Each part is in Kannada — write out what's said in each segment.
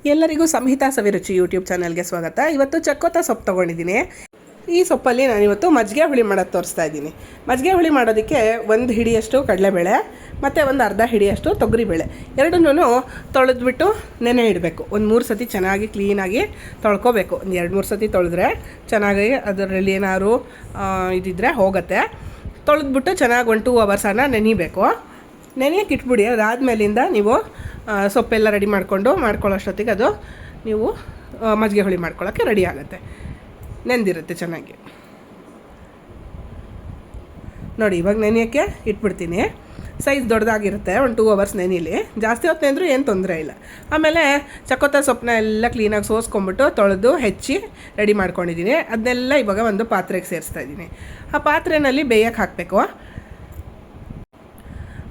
ಎಲ್ಲರಿಗೂ ಸಂಹಿತಾ ಸವಿರುಚಿ ಯೂಟ್ಯೂಬ್ ಚಾನಲ್ಗೆ ಸ್ವಾಗತ. ಇವತ್ತು ಚಕ್ಕೋತ ಸೊಪ್ಪು ತೊಗೊಂಡಿದ್ದೀನಿ. ಈ ಸೊಪ್ಪಲ್ಲಿ ನಾನಿವತ್ತು ಮಜ್ಜಿಗೆ ಹುಳಿ ಮಾಡೋದು ತೋರಿಸ್ತಾ ಇದ್ದೀನಿ. ಮಜ್ಜಿಗೆ ಹುಳಿ ಮಾಡೋದಕ್ಕೆ 1 ಹಿಡಿಯಷ್ಟು ಕಡಲೆಬೇಳೆ ಮತ್ತು ಒಂದು ಅರ್ಧ ಹಿಡಿಯಷ್ಟು ತೊಗರಿಬೇಳೆ ಎರಡನ್ನೂ ತೊಳೆದ್ಬಿಟ್ಟು ನೆನೆ ಇಡಬೇಕು. ಒಂದು 3 ಸತಿ ಚೆನ್ನಾಗಿ ಕ್ಲೀನಾಗಿ ತೊಳ್ಕೊಬೇಕು. ಒಂದು 2-3 ಸತಿ ತೊಳೆದ್ರೆ ಚೆನ್ನಾಗಿ ಅದರಲ್ಲಿ ಏನಾದ್ರು ಇದಿದ್ದರೆ ಹೋಗುತ್ತೆ. ತೊಳೆದ್ಬಿಟ್ಟು ಚೆನ್ನಾಗಿ 1-2 ಅವರ್ಸನ್ನು ನೆನಿಬೇಕು. ನೆನೆಯಕ್ಕೆ ಇಟ್ಬಿಡಿ. ಅದಾದಮೇಲಿಂದ ನೀವು ಸೊಪ್ಪೆಲ್ಲ ರೆಡಿ ಮಾಡ್ಕೊಳ್ಳೋಷ್ಟೊತ್ತಿಗೆ ಅದು ನೀವು ಮಜ್ಜಿಗೆ ಹುಳಿ ಮಾಡ್ಕೊಳ್ಳೋಕ್ಕೆ ರೆಡಿ ಆಗುತ್ತೆ. ನೆಂದಿರುತ್ತೆ ಚೆನ್ನಾಗಿ. ನೋಡಿ, ಇವಾಗ ನೆನೆಯೋಕ್ಕೆ ಇಟ್ಬಿಡ್ತೀನಿ. ಸೈಜ್ ದೊಡ್ಡದಾಗಿರುತ್ತೆ. 1-2 ಅವರ್ಸ್ ನೆನೀಲಿ. ಜಾಸ್ತಿ ಹೊತ್ತು ನೆಂದರೂ ಏನು ತೊಂದರೆ ಇಲ್ಲ. ಆಮೇಲೆ ಚಕ್ಕೋತ ಸೊಪ್ಪನ್ನ ಎಲ್ಲ ಕ್ಲೀನಾಗಿ ಸೋಸ್ಕೊಂಬಿಟ್ಟು ತೊಳೆದು ಹೆಚ್ಚಿ ರೆಡಿ ಮಾಡ್ಕೊಂಡಿದ್ದೀನಿ. ಅದನ್ನೆಲ್ಲ ಇವಾಗ ಒಂದು ಪಾತ್ರೆಗೆ ಸೇರಿಸ್ತಾ ಇದ್ದೀನಿ. ಆ ಪಾತ್ರೆಯಲ್ಲಿ ಬೇಯಕ್ಕೆ ಹಾಕಬೇಕು.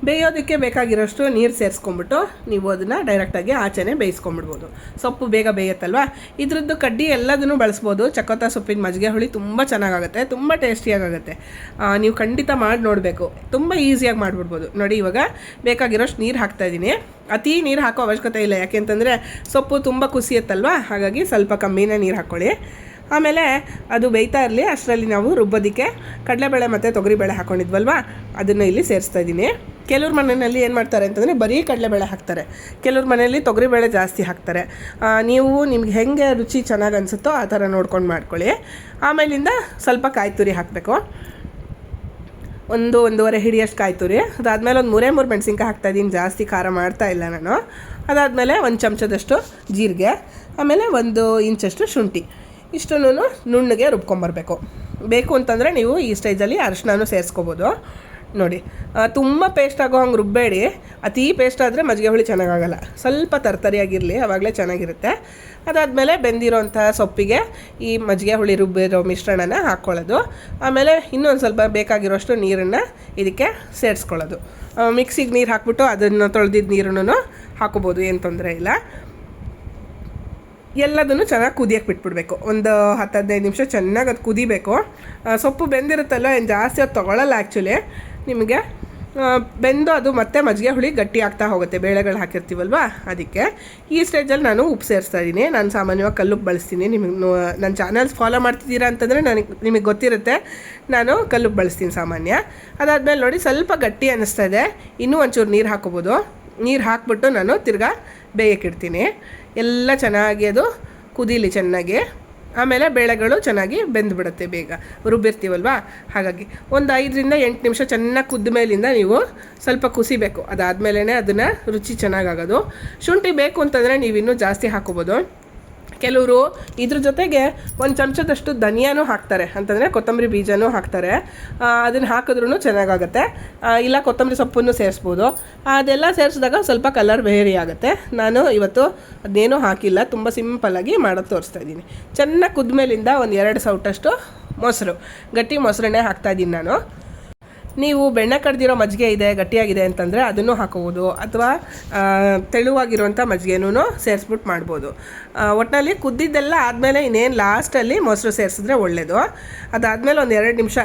ಬೇಯೋದಕ್ಕೆ ಬೇಕಾಗಿರೋಷ್ಟು ನೀರು ಸೇರಿಸ್ಕೊಂಬಿಟ್ಟು ನೀವು ಅದನ್ನು ಡೈರೆಕ್ಟಾಗಿ ಆಚೆನೇ ಬೇಯಿಸ್ಕೊಂಬಿಡ್ಬೋದು. ಸೊಪ್ಪು ಬೇಗ ಬೇಯುತ್ತಲ್ವ. ಇದ್ರದ್ದು ಕಡ್ಡಿ ಎಲ್ಲದನ್ನು ಬಳಸ್ಬೋದು. ಚಕ್ಕೋತ ಸೊಪ್ಪಿನ ಮಜ್ಜಿಗೆ ಹುಳಿ ತುಂಬ ಚೆನ್ನಾಗಾಗುತ್ತೆ, ತುಂಬ ಟೇಸ್ಟಿಯಾಗುತ್ತೆ. ನೀವು ಖಂಡಿತ ಮಾಡಿ ನೋಡಬೇಕು. ತುಂಬ ಈಸಿಯಾಗಿ ಮಾಡಿಬಿಡ್ಬೋದು. ನೋಡಿ, ಇವಾಗ ಬೇಕಾಗಿರೋಷ್ಟು ನೀರು ಹಾಕ್ತಾಯಿದ್ದೀನಿ. ಅತಿ ನೀರು ಹಾಕೋ ಅವಶ್ಯಕತೆ ಇಲ್ಲ, ಯಾಕೆಂತಂದರೆ ಸೊಪ್ಪು ತುಂಬ ಕುಸಿಯುತ್ತಲ್ವ. ಹಾಗಾಗಿ ಸ್ವಲ್ಪ ಕಮ್ಮಿನೇ ನೀರು ಹಾಕ್ಕೊಳ್ಳಿ. ಆಮೇಲೆ ಅದು ಬೇಯ್ತಾ ಇರಲಿ. ಅಷ್ಟರಲ್ಲಿ ನಾವು ರುಬ್ಬೋದಕ್ಕೆ ಕಡಲೆಬೇಳೆ ಮತ್ತು ತೊಗರಿಬೇಳೆ ಹಾಕ್ಕೊಂಡಿದ್ವಲ್ವ, ಅದನ್ನು ಇಲ್ಲಿ ಸೇರಿಸ್ತಾ ಇದ್ದೀನಿ. ಕೆಲವ್ರ ಮನೆಯಲ್ಲಿ ಏನು ಮಾಡ್ತಾರೆ ಅಂತಂದರೆ ಬರೀ ಕಡಲೆಬೇಳೆ ಹಾಕ್ತಾರೆ. ಕೆಲವ್ರ ಮನೆಯಲ್ಲಿ ತೊಗರಿಬೇಳೆ ಜಾಸ್ತಿ ಹಾಕ್ತಾರೆ. ನೀವು ನಿಮ್ಗೆ ಹೆಂಗೆ ರುಚಿ ಚೆನ್ನಾಗಿ ಅನಿಸುತ್ತೋ ಆ ಥರ ನೋಡ್ಕೊಂಡು ಮಾಡ್ಕೊಳ್ಳಿ. ಆಮೇಲಿಂದ ಸ್ವಲ್ಪ ಕಾಯಿ ತುರಿ ಹಾಕಬೇಕು. 1-1.5 ಹಿಡಿಯಷ್ಟು ಕಾಯಿ ತುರಿ. ಅದಾದಮೇಲೆ ಒಂದು 3 ಮೆಣಸಿನ್ಕಾಯಿ ಹಾಕ್ತಾಯಿದ್ದೀನಿ. ಜಾಸ್ತಿ ಖಾರ ಮಾಡ್ತಾಯಿಲ್ಲ ನಾನು. ಅದಾದಮೇಲೆ 1 ಚಮಚದಷ್ಟು ಜೀರಿಗೆ, ಆಮೇಲೆ 1 ಇಂಚಷ್ಟು ಶುಂಠಿ. ಇಷ್ಟನ್ನು ನುಣ್ಣಗೆ ರುಬ್ಕೊಂಬರ್ಬೇಕು. ಬೇಕು ಅಂತಂದರೆ ನೀವು ಈ ಸ್ಟೇಜಲ್ಲಿ ಅರಿಶಿನೂ ಸೇರಿಸ್ಕೋಬೋದು. ನೋಡಿ, ತುಂಬ ಪೇಸ್ಟ್ ಆಗೋ ಹಂಗೆ ರುಬ್ಬೇಡಿ. ಅತೀ ಪೇಸ್ಟ್ ಆದರೆ ಮಜ್ಜಿಗೆ ಹುಳಿ ಚೆನ್ನಾಗಾಗಲ್ಲ. ಸ್ವಲ್ಪ ತರ್ತರಿಯಾಗಿರಲಿ, ಆವಾಗಲೇ ಚೆನ್ನಾಗಿರುತ್ತೆ. ಅದಾದಮೇಲೆ ಬೆಂದಿರೋಂಥ ಸೊಪ್ಪಿಗೆ ಈ ಮಜ್ಜಿಗೆ ಹುಳಿ ರುಬ್ಬಿರೋ ಮಿಶ್ರಣನ ಹಾಕ್ಕೊಳ್ಳೋದು. ಆಮೇಲೆ ಇನ್ನೊಂದು ಸ್ವಲ್ಪ ಬೇಕಾಗಿರೋಷ್ಟು ನೀರನ್ನು ಇದಕ್ಕೆ ಸೇರಿಸ್ಕೊಳ್ಳೋದು. ಮಿಕ್ಸಿಗೆ ನೀರು ಹಾಕ್ಬಿಟ್ಟು ಅದನ್ನು ತೊಳೆದಿದ್ದ ನೀರನ್ನು ಹಾಕೋಬೋದು, ಏನು ತೊಂದರೆ ಇಲ್ಲ. ಎಲ್ಲದನ್ನು ಚೆನ್ನಾಗಿ ಕುದಿಯಕ್ಕೆ ಬಿಟ್ಬಿಡ್ಬೇಕು. ಒಂದು 10-15 ನಿಮಿಷ ಚೆನ್ನಾಗಿ ಅದು ಕುದಿಬೇಕು. ಸೊಪ್ಪು ಬೆಂದಿರುತ್ತಲ್ಲ, ಏನು ಜಾಸ್ತಿ ಅದು ತೊಗೊಳ್ಳಲ್ಲ ಆ್ಯಕ್ಚುಲಿ. ನಿಮಗೆ ಬೆಂದು ಅದು ಮತ್ತೆ ಮಜ್ಜಿಗೆ ಹುಳಿ ಗಟ್ಟಿ ಆಗ್ತಾ ಹೋಗುತ್ತೆ, ಬೇಳೆಗಳು ಹಾಕಿರ್ತೀವಲ್ವ. ಅದಕ್ಕೆ ಈ ಸ್ಟೇಜಲ್ಲಿ ನಾನು ಉಪ್ಪು ಸೇರಿಸ್ತಾ ಇದ್ದೀನಿ. ನಾನು ಸಾಮಾನ್ಯವಾಗಿ ಕಲ್ಲುಪ್ಪು ಬಳಸ್ತೀನಿ. ನಿಮಗೆ ನನ್ನ ಚಾನಲ್ಸ್ ಫಾಲೋ ಮಾಡ್ತಿದ್ದೀರಾ ಅಂತಂದರೆ ನಿಮಗೆ ಗೊತ್ತಿರುತ್ತೆ, ನಾನು ಕಲ್ಲುಪ್ಪು ಬಳಸ್ತೀನಿ ಸಾಮಾನ್ಯ. ಅದಾದಮೇಲೆ ನೋಡಿ, ಸ್ವಲ್ಪ ಗಟ್ಟಿ ಅನ್ನಿಸ್ತಾ ಇದೆ. ಇನ್ನೂ ಒಂಚೂರು ನೀರು ಹಾಕೋಬೋದು. ನೀರು ಹಾಕ್ಬಿಟ್ಟು ನಾನು ತಿರ್ಗಾ ಬೇಯಕ್ಕಿಡ್ತೀನಿ. ಎಲ್ಲ ಚೆನ್ನಾಗಿ ಅದು ಕುದೀಲಿ ಚೆನ್ನಾಗಿ. ಆಮೇಲೆ ಬೇಳೆಗಳು ಚೆನ್ನಾಗಿ ಬೆಂದುಬಿಡುತ್ತೆ ಬೇಗ, ರುಬ್ಬಿರ್ತೀವಲ್ವ. ಹಾಗಾಗಿ ಒಂದು 5-8 ನಿಮಿಷ ಚೆನ್ನಾಗಿ ಕುದ್ದ ಮೇಲಿಂದ ನೀವು ಸ್ವಲ್ಪ ಕುಸಿಬೇಕು. ಅದಾದಮೇಲೆ ಅದನ್ನು ರುಚಿ ಚೆನ್ನಾಗಾಗೋದು. ಶುಂಠಿ ಬೇಕು ಅಂತಂದರೆ ನೀವು ಇನ್ನೂ ಜಾಸ್ತಿ ಹಾಕೋಬೋದು. ಕೆಲವರು ಇದ್ರ ಜೊತೆಗೆ 1 ಚಮಚದಷ್ಟು ಧನಿಯಾನೂ ಹಾಕ್ತಾರೆ, ಅಂತಂದರೆ ಕೊತ್ತಂಬರಿ ಬೀಜನೂ ಹಾಕ್ತಾರೆ. ಅದನ್ನು ಹಾಕಿದ್ರೂ ಚೆನ್ನಾಗಾಗುತ್ತೆ. ಇಲ್ಲ ಕೊತ್ತಂಬರಿ ಸೊಪ್ಪನ್ನು ಸೇರಿಸ್ಬೋದು. ಅದೆಲ್ಲ ಸೇರಿಸಿದಾಗ ಸ್ವಲ್ಪ ಕಲರ್ ವೇರಿ ಆಗುತ್ತೆ. ನಾನು ಇವತ್ತು ಅದೇನೂ ಹಾಕಿಲ್ಲ, ತುಂಬ ಸಿಂಪಲ್ಲಾಗಿ ಮಾಡೋದು ತೋರಿಸ್ತಾ ಇದ್ದೀನಿ. ಚೆನ್ನಾಗಿ ಕುದ್ದ ಮೇಲಿಂದ ಒಂದು 2 ಸೌಟಷ್ಟು ಮೊಸರು, ಗಟ್ಟಿ ಮೊಸರನ್ನೇ ಹಾಕ್ತಾಯಿದ್ದೀನಿ ನಾನು. ನೀವು ಬೆಣ್ಣೆ ಕಡ್ದಿರೋ ಮಜ್ಜಿಗೆ ಇದೆ, ಗಟ್ಟಿಯಾಗಿದೆ ಅಂತಂದರೆ ಅದನ್ನು ಹಾಕೋಬೋದು. ಅಥವಾ ತೆಳುವಾಗಿರುವಂಥ ಮಜ್ಜಿಗೆನೂ ಸೇರಿಸ್ಬಿಟ್ಟು ಮಾಡ್ಬೋದು. ಒಟ್ಟಿನಲ್ಲಿ ಕುದ್ದಿದ್ದೆಲ್ಲ ಆದಮೇಲೆ ಇನ್ನೇನು ಲಾಸ್ಟಲ್ಲಿ ಮೊಸರು ಸೇರಿಸಿದ್ರೆ ಒಳ್ಳೆಯದು. ಅದಾದಮೇಲೆ ಒಂದು 2 ನಿಮಿಷ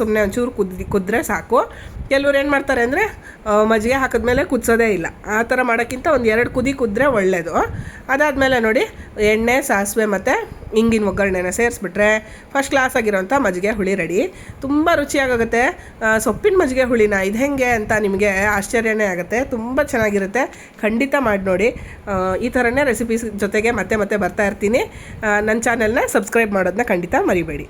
ಸುಮ್ಮನೆ ಒಂಚೂರು ಕುದ್ದರೆ ಸಾಕು. ಕೆಲವ್ರು ಏನು ಮಾಡ್ತಾರೆ ಅಂದರೆ ಮಜ್ಜಿಗೆ ಹಾಕಿದ್ಮೇಲೆ ಕುದಿಸೋದೇ ಇಲ್ಲ. ಆ ಥರ ಮಾಡೋಕ್ಕಿಂತ ಒಂದು 2 ಕುದಿದ್ರೆ ಒಳ್ಳೆಯದು. ಅದಾದಮೇಲೆ ನೋಡಿ, ಎಣ್ಣೆ, ಸಾಸಿವೆ ಮತ್ತು ಇಂಗಿನ ಒಗ್ಗರಣೆನ ಸೇರಿಸ್ಬಿಟ್ರೆ ಫಸ್ಟ್ ಕ್ಲಾಸ್ ಆಗಿರೋಂಥ ಮಜ್ಜಿಗೆ ಹುಳಿ ರೆಡಿ. ತುಂಬ ರುಚಿಯಾಗುತ್ತೆ. ಸೊಪ್ಪಿನ ಮಜ್ಜಿಗೆ ಹುಳಿನ ಇದು ಹೆಂಗೆ ಅಂತ ನಿಮಗೆ ಆಶ್ಚರ್ಯನೇ ಆಗುತ್ತೆ. ತುಂಬ ಚೆನ್ನಾಗಿರುತ್ತೆ. ಖಂಡಿತ ಮಾಡಿ ನೋಡಿ. ಈ ಥರನೇ ರೆಸಿಪೀಸ್ ಜೊತೆಗೆ ಮತ್ತೆ ಬರ್ತಾ ಇರ್ತೀನಿ. ನನ್ನ ಚಾನೆಲ್ನ ಸಬ್ಸ್ಕ್ರೈಬ್ ಮಾಡೋದನ್ನ ಖಂಡಿತ ಮರಿಬೇಡಿ.